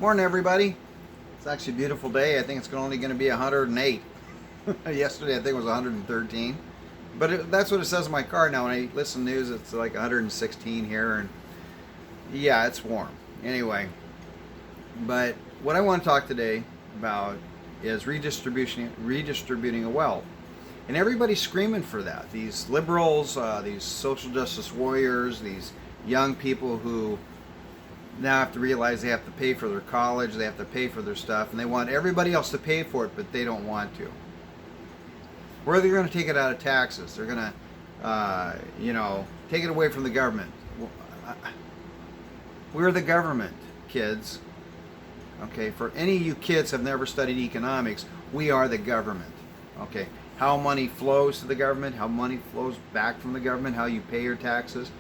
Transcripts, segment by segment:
Morning, everybody. It's actually a beautiful day. I think it's only going to be 108. Yesterday, I think it was 113. But that's what it says in my car now. When I listen to news, it's like 116 here. And yeah, it's warm. Anyway, but what I want to talk today about is redistributing of wealth. And everybody's screaming for that. These liberals, these social justice warriors, these young people who now have to realize they have to pay for their college, they have to pay for their stuff, and they want everybody else to pay for it, but they don't want to. Where they're going to take it out of taxes, they're going to, take it away from the government. We're the government, kids. Okay, for any of you kids have never studied economics, we are the government. Okay, how money flows to the government, how money flows back from the government, how you pay your taxes.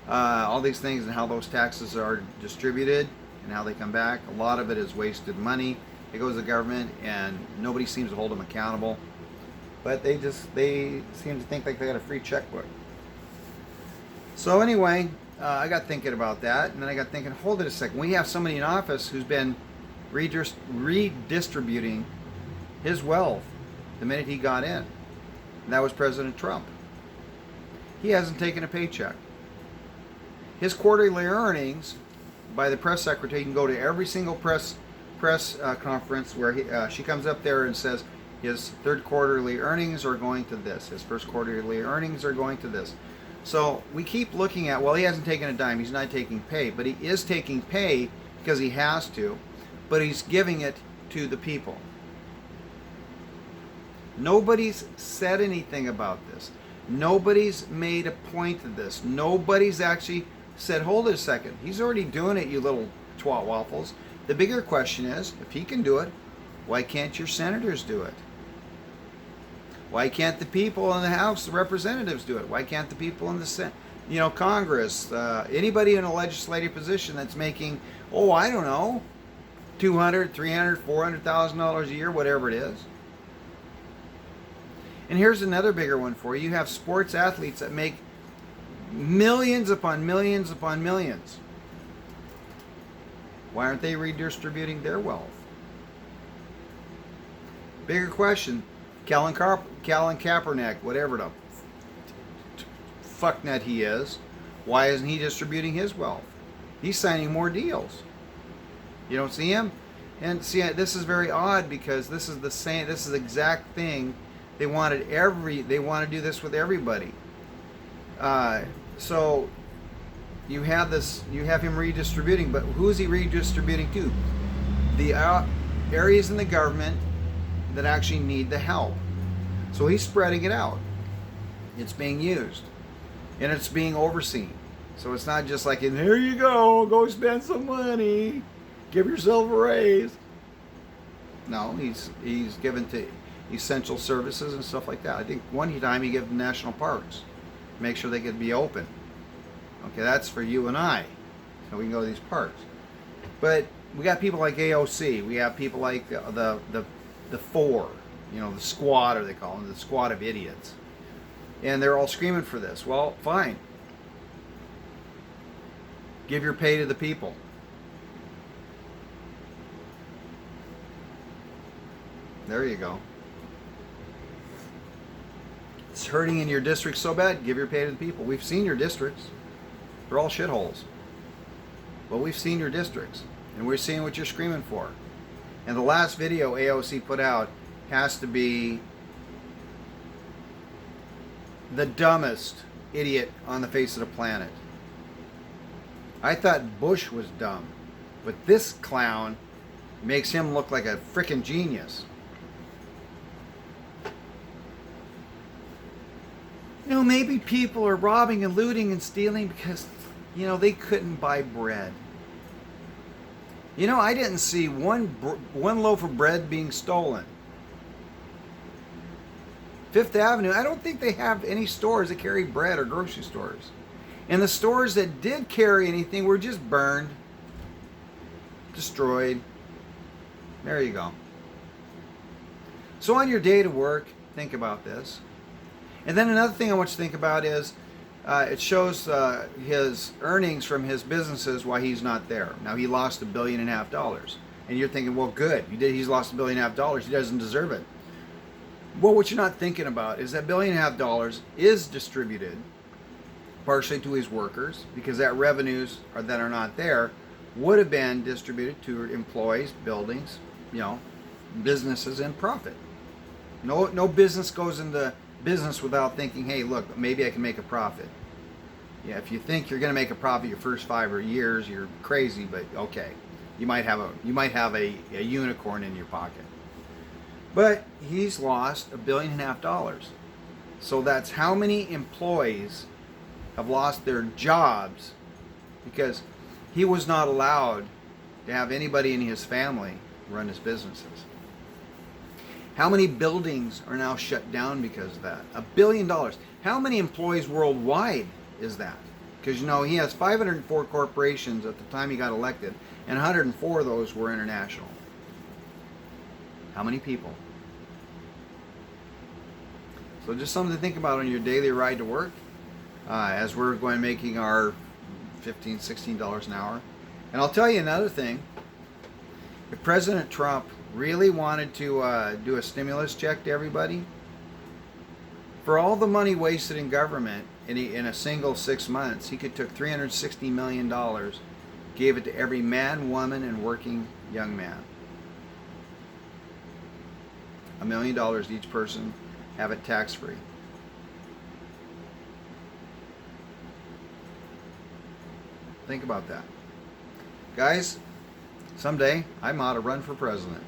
All these things and how those taxes are distributed and how they come back. A lot of it is wasted money. It goes to the government and nobody seems to hold them accountable. But they seem to think like they got a free checkbook. So anyway, I got thinking about that, and then I got thinking, hold it a second. We have somebody in office who's been redistributing his wealth the minute he got in. And that was President Trump. He hasn't taken a paycheck. His quarterly earnings, by the press secretary, you can go to every single press conference where she comes up there and says his third quarterly earnings are going to this, his first quarterly earnings are going to this. So we keep looking at, well, he hasn't taken a dime, he's not taking pay, but he is taking pay because he has to, but he's giving it to the people. Nobody's said anything about this. Nobody's made a point of this. Nobody's actually said, hold it a second. He's already doing it, you little twat waffles. The bigger question is, if he can do it, why can't your senators do it? Why can't the people in the House of Representatives do it? Why can't the people in the Senate, Congress, anybody in a legislative position that's making, I don't know, $200,000, $300,000, $400,000 a year, whatever it is. And here's another bigger one for you. You have sports athletes that make millions upon millions upon millions. Why aren't they redistributing their wealth? Bigger question, Colin Kaepernick, whatever the fucknut he is, why isn't he distributing his wealth? He's signing more deals. You don't see him? And see, this is very odd because this is the exact thing they want to do this with everybody. So you have him redistributing, but who is he redistributing to? The areas in the government that actually need the help. So he's spreading it out. It's being used, and it's being overseen. So it's not just like, and here you go spend some money, give yourself a raise. No, he's given to essential services and stuff like that. I think one time he gave the national parks, make sure they could be open. Okay, that's for you and I, so we can go to these parks. But we got people like AOC. We have people like the four, the squad, or they call them the squad of idiots, and they're all screaming for this. Well, fine. Give your pay to the people. There you go. It's hurting in your district so bad, give your pay to the people. We've seen your districts. They're all shitholes. But we've seen your districts, and we're seeing what you're screaming for. And the last video AOC put out has to be the dumbest idiot on the face of the planet. I thought Bush was dumb, but this clown makes him look like a frickin' genius. Maybe people are robbing and looting and stealing because, they couldn't buy bread. I didn't see one loaf of bread being stolen. Fifth Avenue, I don't think they have any stores that carry bread or grocery stores. And the stores that did carry anything were just burned, destroyed. There you go. So on your day to work, think about this. And then another thing I want you to think about is it shows his earnings from his businesses while he's not there. Now he lost $1.5 billion. And you're thinking, well, good. He's lost $1.5 billion. He doesn't deserve it. Well, what you're not thinking about is that $1.5 billion is distributed partially to his workers, because that revenues that are not there would have been distributed to employees, buildings, businesses, and profit. No business goes into business without thinking, hey, look, maybe I can make a profit. Yeah, if you think you're going to make a profit your first 5 years, you're crazy. But okay, you might have a unicorn in your pocket. But he's lost $1.5 billion. So that's how many employees have lost their jobs because he was not allowed to have anybody in his family run his businesses. How many buildings are now shut down because of that? $1 billion. How many employees worldwide is that? Because he has 504 corporations at the time he got elected, and 104 of those were international. How many people? So just something to think about on your daily ride to work, as we're going making our $15, $16 an hour. And I'll tell you another thing. If President Trump really wanted to do a stimulus check to everybody, for all the money wasted in government in a single 6 months, he could took $360 million, gave it to every man, woman, and working young man. $1 million to each person, have it tax-free. Think about that. Guys, someday I might to run for president.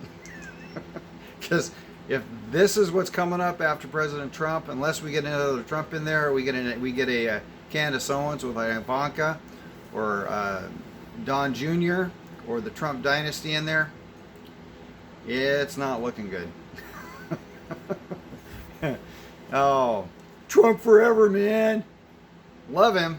Because if this is what's coming up after President Trump, unless we get another Trump in there, or we get a Candace Owens with Ivanka, or Don Jr., or the Trump dynasty in there, it's not looking good. Oh, Trump forever, man. Love him.